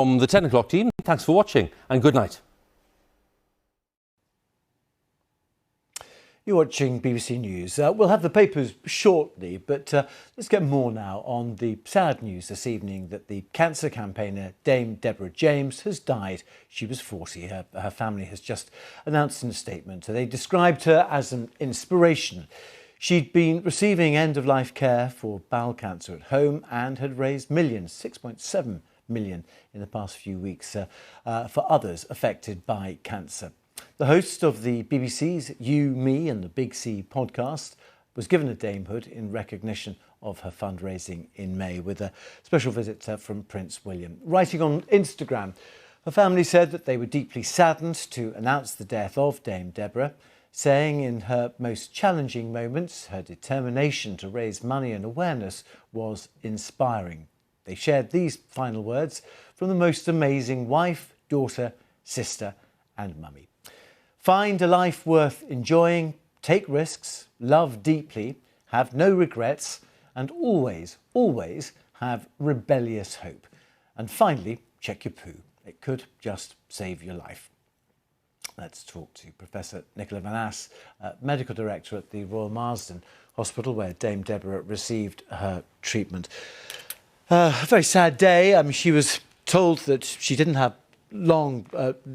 From the 10 o'clock team, thanks for watching and good night. You're watching BBC News. We'll have the papers shortly, but let's get more now on the sad news this evening that the cancer campaigner Dame Deborah James has died. She was 40. Her family has just announced in a statement. They described her as an inspiration. She'd been receiving end-of-life care for bowel cancer at home and had raised millions, 6.7 million in the past few weeks for others affected by cancer. The host of the BBC's You, Me and the Big C podcast was given a damehood in recognition of her fundraising in May with a special visit from Prince William. Writing on Instagram, her family said that they were deeply saddened to announce the death of Dame Deborah, saying in her most challenging moments, her determination to raise money and awareness was inspiring. They shared these final words from the most amazing wife, daughter, sister and mummy. Find a life worth enjoying, take risks, love deeply, have no regrets and always, always have rebellious hope. And finally, check your poo. It could just save your life. Let's talk to Professor Nicola Van As, Medical Director at the Royal Marsden Hospital, where Dame Deborah received her treatment. A very sad day. I mean, she was told that she didn't have long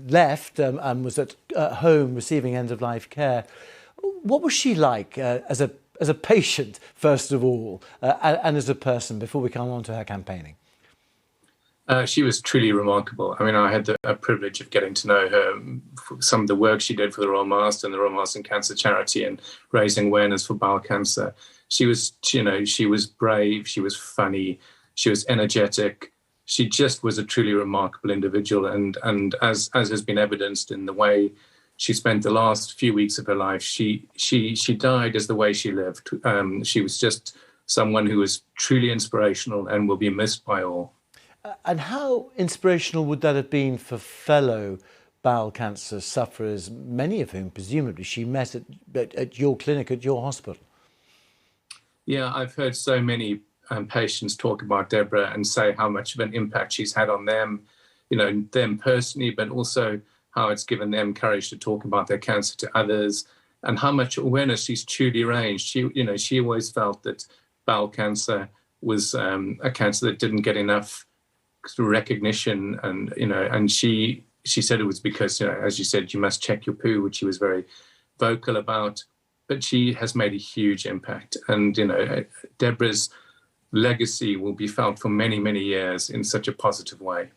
left and was at home receiving end-of-life care. What was she like as a patient, first of all, and as a person, before we come on to her campaigning? She was truly remarkable. I mean, I had the privilege of getting to know her, some of the work she did for the Royal Marsden, the Royal Marsden Cancer Charity, and raising awareness for bowel cancer. She was, she was brave, she was funny, she was energetic. She just was a truly remarkable individual. And as has been evidenced in the way she spent the last few weeks of her life, she died as the way she lived. She was just someone who was truly inspirational and will be missed by all. And how inspirational would that have been for fellow bowel cancer sufferers, many of whom presumably she met at your clinic, at your hospital? Yeah, I've heard so many patients talk about Deborah and say how much of an impact she's had on them, them personally, but also how it's given them courage to talk about their cancer to others, and how much awareness she's truly raised. She always felt that bowel cancer was a cancer that didn't get enough recognition, and she said it was because, as you said, you must check your poo, which she was very vocal about. But she has made a huge impact, and Deborah's legacy will be felt for many, many years in such a positive way.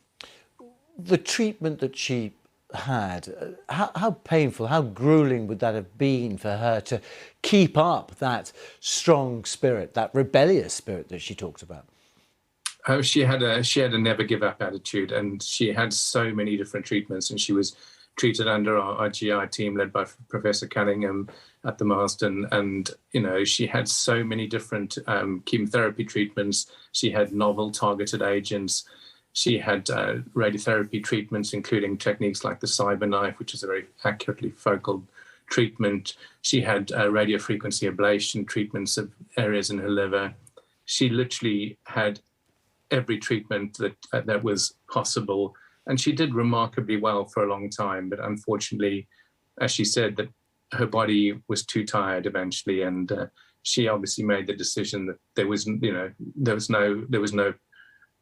The treatment that she had, how painful, how grueling would that have been for her to keep up that strong spirit, that rebellious spirit that she talked about? She had a never give up attitude, and she had so many different treatments, and she was treated under our GI team led by Professor Cunningham at the Marsden, and she had so many different chemotherapy treatments. She had novel targeted agents. She had radiotherapy treatments, including techniques like the cyber knife, which is a very accurately focal treatment. She had radiofrequency ablation treatments of areas in her liver. She literally had every treatment that was possible, and she did remarkably well for a long time. But unfortunately, as she said, that her body was too tired eventually, and she obviously made the decision that there was no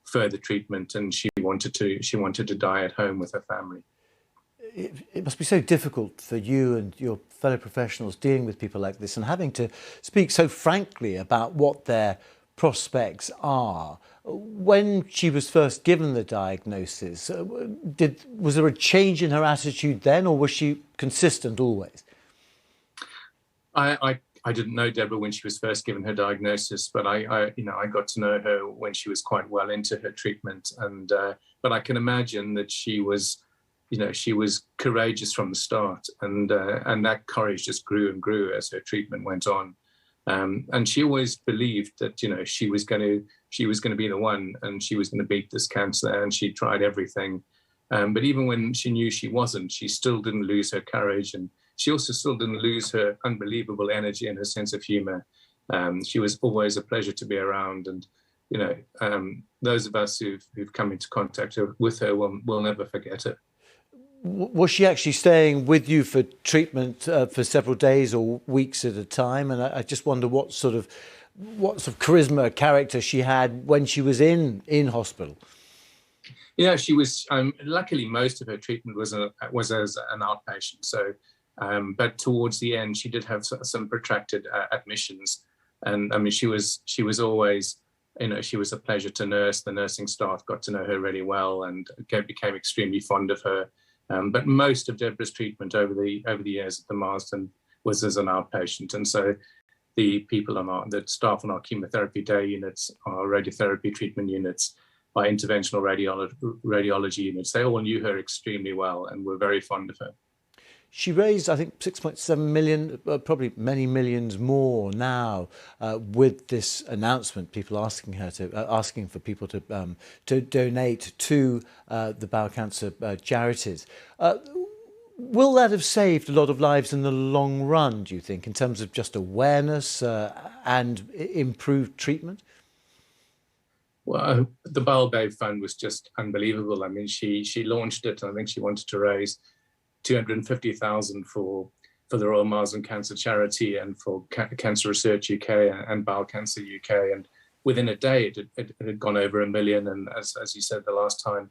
further treatment, and she wanted to die at home with her family. It must be so difficult for you and your fellow professionals dealing with people like this and having to speak so frankly about what their prospects are. When she was first given the diagnosis, was there a change in her attitude then, or was she consistent always? I didn't know Deborah when she was first given her diagnosis, but I got to know her when she was quite well into her treatment, and but I can imagine that she was courageous from the start, and that courage just grew and grew as her treatment went on, and she always believed that she was going to be the one, and she was going to beat this cancer, and she tried everything, but even when she knew she wasn't, she still didn't lose her courage, and she also still didn't lose her unbelievable energy and her sense of humor. She was always a pleasure to be around, and those of us who've come into contact with her will never forget it. Was she actually staying with you for treatment for several days or weeks at a time? And I just wonder what sort of charisma, character she had when she was in hospital. Yeah, she was. Luckily, most of her treatment was as an outpatient. So, but towards the end, she did have some protracted admissions, and I mean, she was always, she was a pleasure to nurse. The nursing staff got to know her really well and became extremely fond of her. But most of Deborah's treatment over the years at the Marsden was as an outpatient, and so the people the staff on our chemotherapy day units, our radiotherapy treatment units, our interventional radiology units, they all knew her extremely well and were very fond of her. She raised, I think, 6.7 million, probably many millions more now, with this announcement. People asking for people to donate to the bowel cancer charities. Will that have saved a lot of lives in the long run, do you think, in terms of just awareness and improved treatment? Well, the Bowel Babe Fund was just unbelievable. I mean, she launched it, and I think she wanted to raise 250,000 for the Royal Marsden Cancer Charity and for Cancer Research UK and Bowel Cancer UK. And within a day, it had gone over 1 million. And as you said, the last time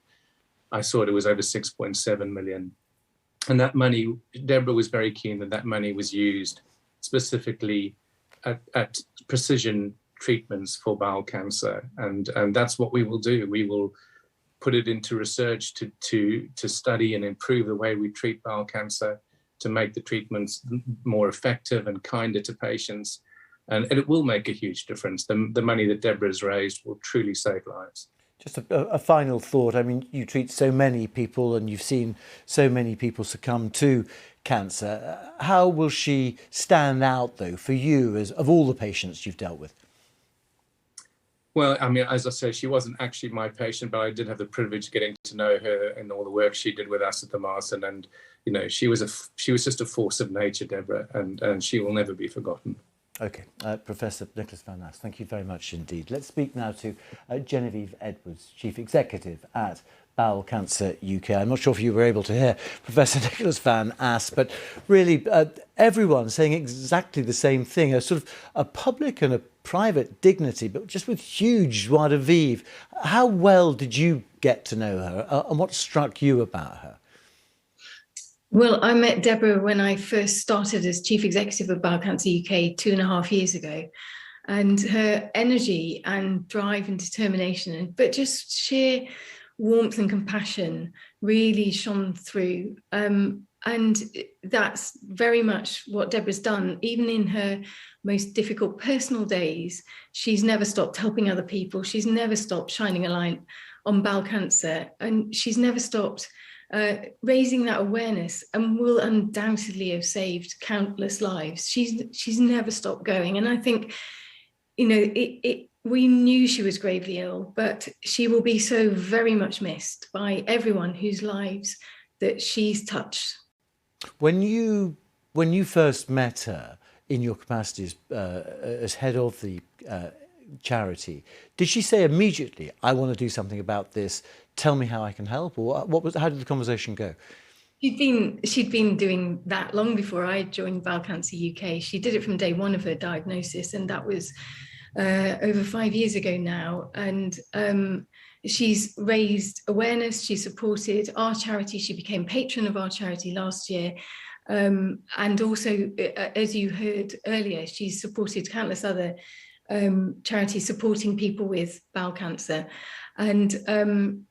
I saw it, it was over 6.7 million. And that money, Deborah was very keen that money was used specifically at precision treatments for bowel cancer. And that's what we will do. We will put it into research to study and improve the way we treat bowel cancer, to make the treatments more effective and kinder to patients. And it will make a huge difference. The money that Deborah has raised will truly save lives. Just a final thought. I mean, you treat so many people and you've seen so many people succumb to cancer. How will she stand out, though, for you, as of all the patients you've dealt with? Well, I mean, as I say, she wasn't actually my patient, but I did have the privilege of getting to know her and all the work she did with us at the Marsden. And, she was just a force of nature, Deborah, and she will never be forgotten. OK. Professor Nicholas Van Ness, thank you very much indeed. Let's speak now to Genevieve Edwards, Chief Executive at Bowel Cancer UK. I'm not sure if you were able to hear Professor Nicholas Van Ness, but really everyone saying exactly the same thing, a sort of a public and a private dignity, but just with huge joie de vivre. How well did you get to know her, and what struck you about her? Well, I met Deborah when I first started as Chief Executive of Bowel Cancer UK 2.5 years ago. And her energy and drive and determination, but just sheer warmth and compassion really shone through. And that's very much what Deborah's done. Even in her most difficult personal days, she's never stopped helping other people. She's never stopped shining a light on bowel cancer. And she's never stopped raising that awareness, and will undoubtedly have saved countless lives. She's never stopped going. And I think, we knew she was gravely ill, but she will be so very much missed by everyone whose lives that she's touched. When you first met her in your capacity as head of the charity, did she say immediately, "I want to do something about this, tell me how I can help"? Or how did the conversation go? She'd been doing that long before I joined Bowel Cancer UK. She did it from day one of her diagnosis, and that was over 5 years ago now. And she's raised awareness. She supported our charity. She became patron of our charity last year. And also, as you heard earlier, she's supported countless other charities supporting people with bowel cancer. And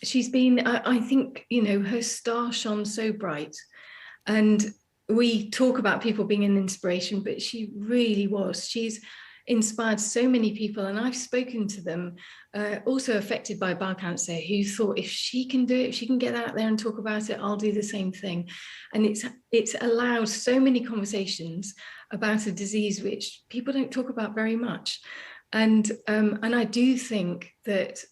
she's been, I think, her star shone so bright. And we talk about people being an inspiration, but she really was. She's inspired so many people, and I've spoken to them also affected by bowel cancer, who thought, if she can do it, if she can get out there and talk about it, I'll do the same thing. And it's allowed so many conversations about a disease which people don't talk about very much. And I do think that,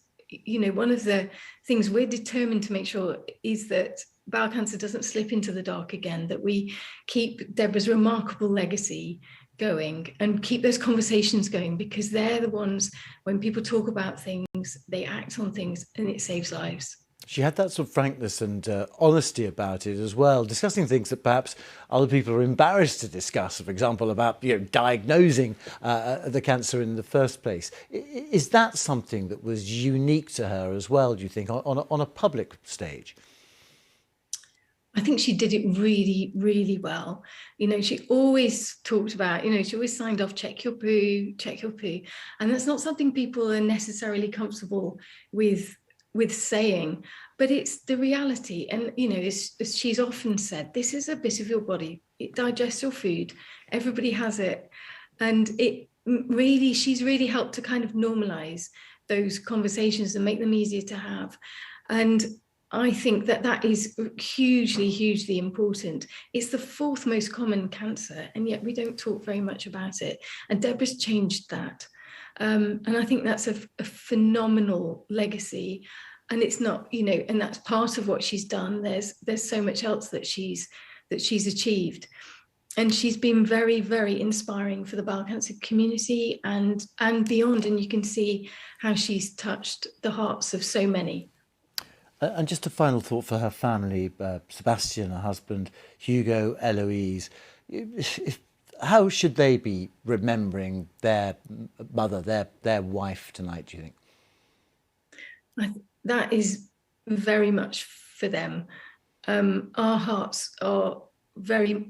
one of the things we're determined to make sure is that bowel cancer doesn't slip into the dark again, that we keep Deborah's remarkable legacy going and keep those conversations going, because they're the ones, when people talk about things, they act on things, and it saves lives. She had that sort of frankness and honesty about it as well, discussing things that perhaps other people are embarrassed to discuss, for example, about diagnosing the cancer in the first place. Is that something that was unique to her as well, do you think, on a public stage? I think she did it really, really well. She always talked about, she always signed off, check your poo. And that's not something people are necessarily comfortable with saying, but it's the reality. And, as she's often said, this is a bit of your body. It digests your food. Everybody has it. And she's really helped to kind of normalize those conversations and make them easier to have. And I think that is hugely, hugely important. It's the fourth most common cancer, and yet we don't talk very much about it. And Deborah's changed that. And I think that's a phenomenal legacy. And it's not, and that's part of what she's done. There's so much else that she's achieved. And she's been very, very inspiring for the bowel cancer community and beyond. And you can see how she's touched the hearts of so many. And just a final thought for her family, Sebastian, her husband, Hugo, Eloise. How should they be remembering their mother, their wife tonight, do you think? That is very much for them. Our hearts are very,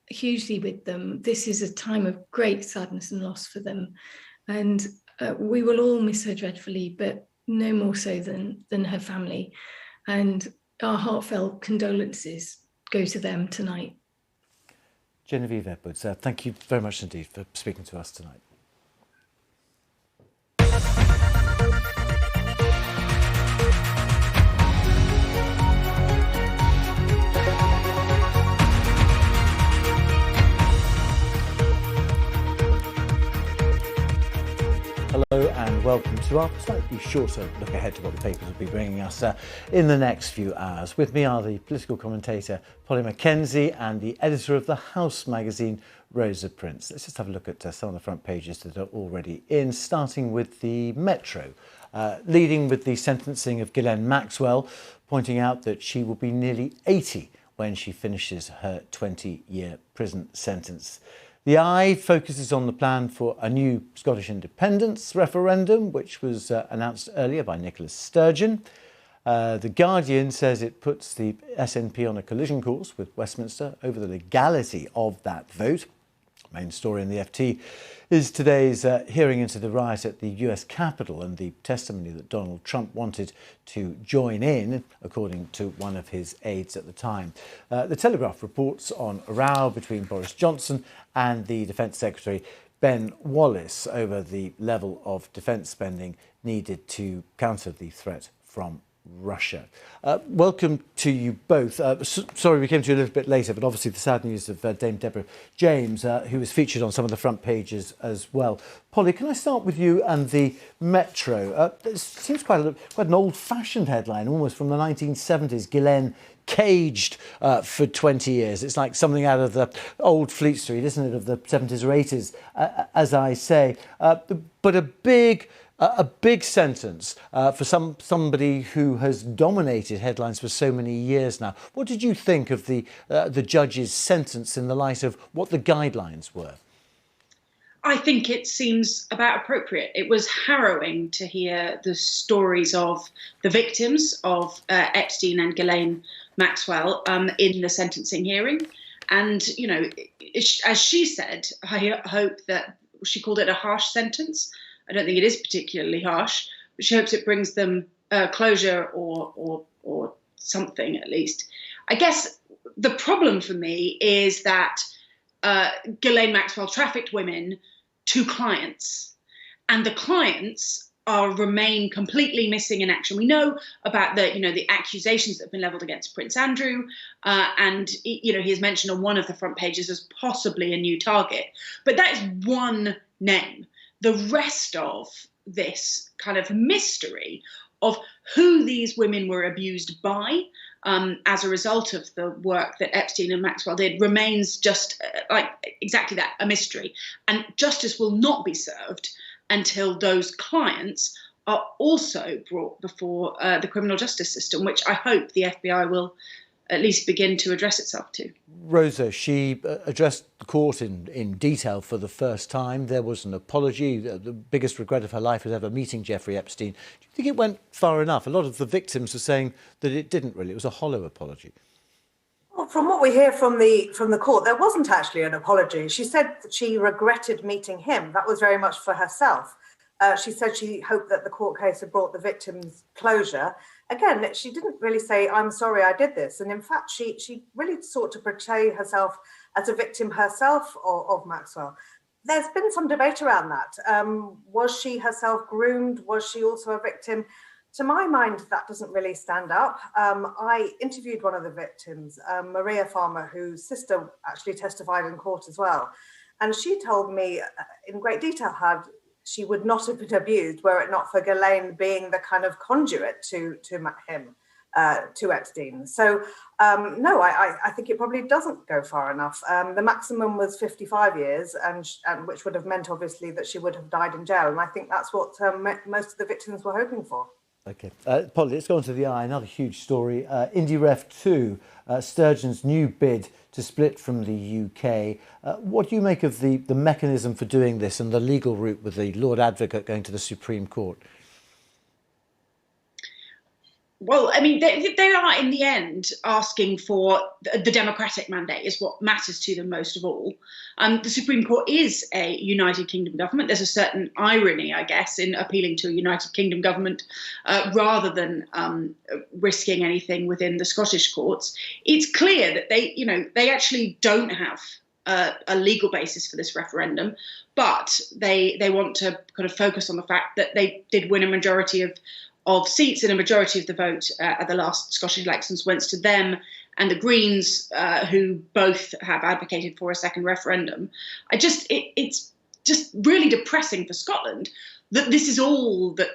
hugely with them. This is a time of great sadness and loss for them. And we will all miss her dreadfully, but no more so than her family. And our heartfelt condolences go to them tonight. Genevieve Edwards, thank you very much indeed for speaking to us tonight. Hello and welcome to our slightly shorter look ahead to what the papers will be bringing us in the next few hours. With me are the political commentator Polly Mackenzie and the editor of The House magazine, Rosa Prince. Let's just have a look at some of the front pages that are already in, starting with the Metro, leading with the sentencing of Ghislaine Maxwell, pointing out that she will be nearly 80 when she finishes her 20-year prison sentence. The Eye focuses on the plan for a new Scottish independence referendum, which was announced earlier by Nicola Sturgeon. The Guardian says it puts the SNP on a collision course with Westminster over the legality of that vote. Main story in the FT is today's hearing into the riot at the US Capitol and the testimony that Donald Trump wanted to join in, according to one of his aides at the time. The Telegraph reports on a row between Boris Johnson and the Defence Secretary Ben Wallace over the level of defence spending needed to counter the threat from Russia. Welcome to you both. Sorry we came to you a little bit later, but obviously the sad news of Dame Deborah James, who was featured on some of the front pages as well. Polly, can I start with you and the Metro? It seems quite an old-fashioned headline, almost from the 1970s. Ghislaine caged for 20 years. It's like something out of the old Fleet Street, isn't it, of the 70s or 80s, as I say. But a big sentence for somebody who has dominated headlines for so many years now. What did you think of the judge's sentence in the light of what the guidelines were? I think it seems about appropriate. It was harrowing to hear the stories of the victims of Epstein and Ghislaine Maxwell in the sentencing hearing. And, as she said, I hope that she called it a harsh sentence. I don't think it is particularly harsh, but she hopes it brings them closure or something at least. I guess the problem for me is that Ghislaine Maxwell trafficked women to clients, and the clients remain completely missing in action. We know about the accusations that have been levelled against Prince Andrew, and he is mentioned on one of the front pages as possibly a new target. But that is one name. The rest of this kind of mystery of who these women were abused by as a result of the work that Epstein and Maxwell did remains just exactly that, a mystery. And justice will not be served until those clients are also brought before the criminal justice system, which I hope the FBI will at least begin to address itself to. Rosa, she addressed the court in detail for the first time. There was an apology. The biggest regret of her life was ever meeting Jeffrey Epstein. Do you think it went far enough? A lot of the victims are saying that it didn't really. It was a hollow apology. Well, from what we hear from the court, there wasn't actually an apology. She said that she regretted meeting him. That was very much for herself. She said she hoped that the court case had brought the victims closure. Again, she didn't really say, I'm sorry I did this. And in fact, she really sought to portray herself as a victim herself of Maxwell. There's been some debate around that. Was she herself groomed? Was she also a victim? To my mind, that doesn't really stand up. I interviewed one of the victims, Maria Farmer, whose sister actually testified in court as well. And she told me in great detail how she would not have been abused were it not for Ghislaine being the kind of conduit to Epstein. So, no, I think it probably doesn't go far enough. The maximum was 55 years, and which would have meant, obviously, that she would have died in jail. And I think that's what most of the victims were hoping for. OK. Polly, let's go on to the eye. Another huge story. IndyRef 2, Sturgeon's new bid to split from the UK. What do you make of the mechanism for doing this and the legal route with the Lord Advocate going to the Supreme Court? Well, I mean, they are in the end asking for the democratic mandate is what matters to them most of all. The Supreme Court is a United Kingdom government. There's a certain irony, I guess, in appealing to a United Kingdom government rather than risking anything within the Scottish courts. It's clear that they actually don't have a legal basis for this referendum, but they want to kind of focus on the fact that they did win a majority of seats, and a majority of the vote at the last Scottish elections went to them and the Greens, who both have advocated for a second referendum. It's just really depressing for Scotland that this is all that